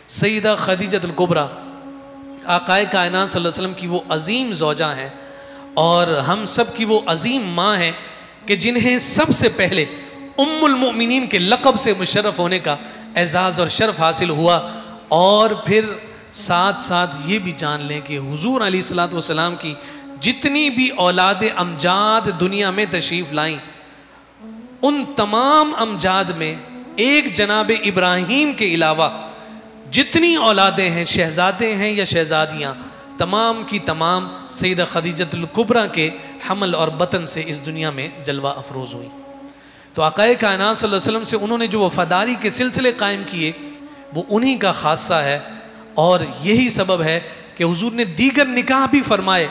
सईदा खदीजतुल कुबरा आकाए कायनात सल्लल्लाहु अलैहि वसल्लम की वो अजीम ज़ौजा हैं और हम सब की वो अजीम माँ हैं कि जिन्हें सबसे पहले उम्मुल मोमिनीन के लक़ब से मुशर्रफ होने का एजाज़ और शर्फ हासिल हुआ। और फिर साथ साथ ये भी जान लें कि हुजूर अलैहिस्सलातु वस्सलाम की जितनी भी औलाद अमजाद दुनिया में तशरीफ़ लाईं, उन तमाम अमजाद में एक जनाब इब्राहीम के अलावा जितनी औलादें हैं, शहजादे हैं या शहजादियाँ, तमाम की तमाम सईदा खदीजतुल कुबरा के हमल और बतन से इस दुनिया में जलवा अफरोज़ हुई। तो आकाए कायनात सल्लल्लाहु अलैहि वसल्लम से उन्होंने जो वफ़ादारी के सिलसिले कायम किए वो उन्हीं का खासा है। और यही सबब है कि हुजूर ने दीगर निकाह भी फरमाए,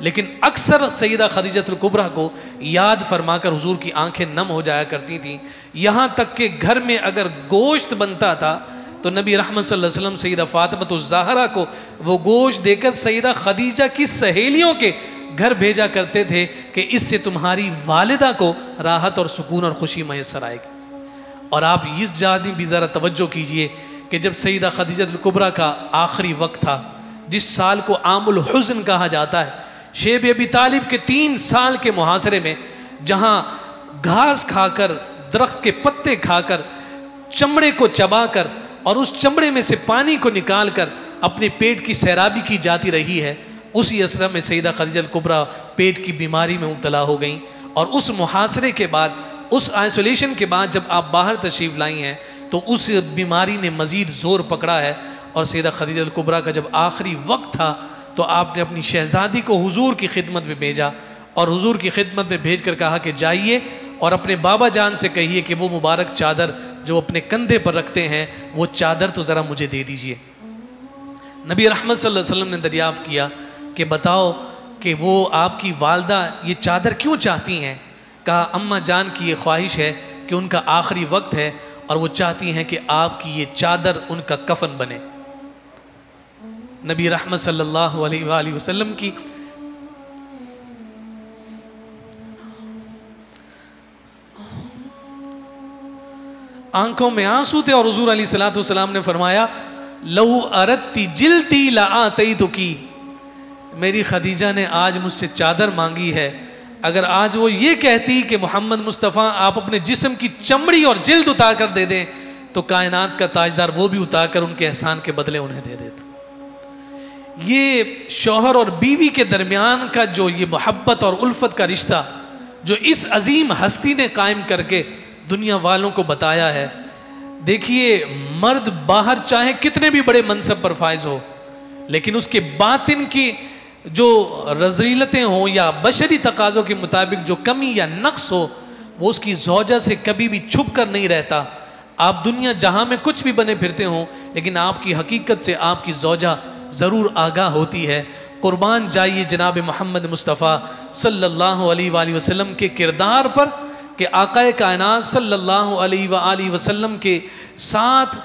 लेकिन अक्सर सईदा खदीजतुल कुबरा को याद फरमाकर हुजूर की आंखें नम हो जाया करती थीं। यहाँ तक कि घर में अगर गोश्त बनता था तो नबी रहमत सल्लल्लाहु अलैहि वसल्लम सईदा फातिमातुज़ ज़हरा को वो गोश्त देकर सईदा खदीजा की सहेलियों के घर भेजा करते थे कि इससे तुम्हारी वालिदा को राहत और सुकून और खुशी मैसर आएगी। और आप इस जानी भी ज़रा तवज्जो कीजिए कि जब सईदा खदीजतुल कुबरा का आखिरी वक्त था, जिस साल को आमुल हुज़्न कहा जाता है, शेब अबी तालिब के 3 साल के मुहासरे में, जहाँ घास खाकर, दरख्त के पत्ते खाकर, चमड़े को चबाकर और उस चमड़े में से पानी को निकाल कर अपने पेट की सैराबी की जाती रही है, उसी असर में सईदा खदीजतुल कुबरा पेट की बीमारी में मुब्तला हो गई। और उस मुहासरे के बाद, उस आइसोलेशन के बाद जब आप बाहर तशरीफ़ लाई हैं तो उस बीमारी ने मज़ीद ज़ोर पकड़ा है। और सईदा खदीजतुल कुबरा का जब आखिरी वक्त था तो आपने अपनी शहज़ादी को हुजूर की खिदमत में भेजा और हुजूर की खिदमत में भेज कर कहा कि जाइए और अपने बाबा जान से कहिए कि वो मुबारक चादर जो अपने कंधे पर रखते हैं वो चादर तो ज़रा मुझे दे दीजिए। नबी रहमत सल्लल्लाहु अलैहि वसल्लम ने दरियाफ़्त किया कि बताओ कि वो आपकी वालदा ये चादर क्यों चाहती हैं। कहा अम्मा जान की ये ख्वाहिश है कि उनका आखिरी वक्त है और वो चाहती हैं कि आपकी ये चादर उनका कफन बने। नबी रहमत सल्लल्लाहु अलैहि वसल्लम की आंखों में आंसू थे और हुजूर अलैहिस्सलातु वस्सलाम ने फरमाया लहू अरत्ती जिल्ती ला आतईतु की, मेरी खदीजा ने आज मुझसे चादर मांगी है, अगर आज वो ये कहती कि मोहम्मद मुस्तफ़ा आप अपने जिस्म की चमड़ी और जिल्द उतार कर दे दें तो कायनात का ताजदार वो भी उतार कर उनके एहसान के बदले उन्हें दे देता। ये शौहर और बीवी के दरमियान का जो ये मोहब्बत और उल्फत का रिश्ता जो इस अजीम हस्ती ने कायम करके दुनिया वालों को बताया है। देखिए, मर्द बाहर चाहे कितने भी बड़े मनसब पर फायज हो, लेकिन उसके बातिन की जो रज़ीलतें हों या बशरी तकाज़ों के मुताबिक जो कमी या नक्स हो वो उसकी ज़ौजा से कभी भी छुप कर नहीं रहता। आप दुनिया जहाँ में कुछ भी बने फिरते हों, लेकिन आपकी हकीकत से आपकी ज़ौजा ज़रूर आगाह होती है। कुर्बान जाइए जनाब मोहम्मद मुस्तफ़ा सल्लल्लाहु अलैहि वसल्लम के किरदार पर कि आकाए कायनात सल्लल्लाहु अलैहि वसल्लम के साथ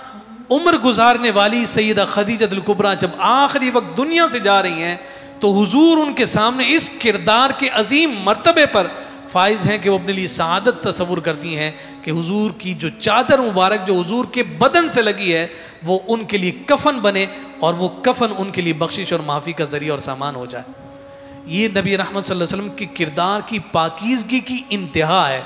उम्र गुजारने वाली सईदा खदीजतुल कुबरा जब आखिरी वक्त दुनिया से जा रही हैं तो हुजूर उनके सामने इस किरदार के अजीम मर्तबे पर फाइज हैं कि वो अपने लिए सआदत तस्वुर करती हैं कि हुजूर की जो चादर मुबारक जो हुजूर के बदन से लगी है वो उनके लिए कफन बने और वो कफन उनके लिए बख्शिश और माफ़ी का ज़रिया और सामान हो जाए। ये नबी रहमत सल्लल्लाहु अलैहि वसल्लम के किरदार की पाकीज़गी की इंतहा है।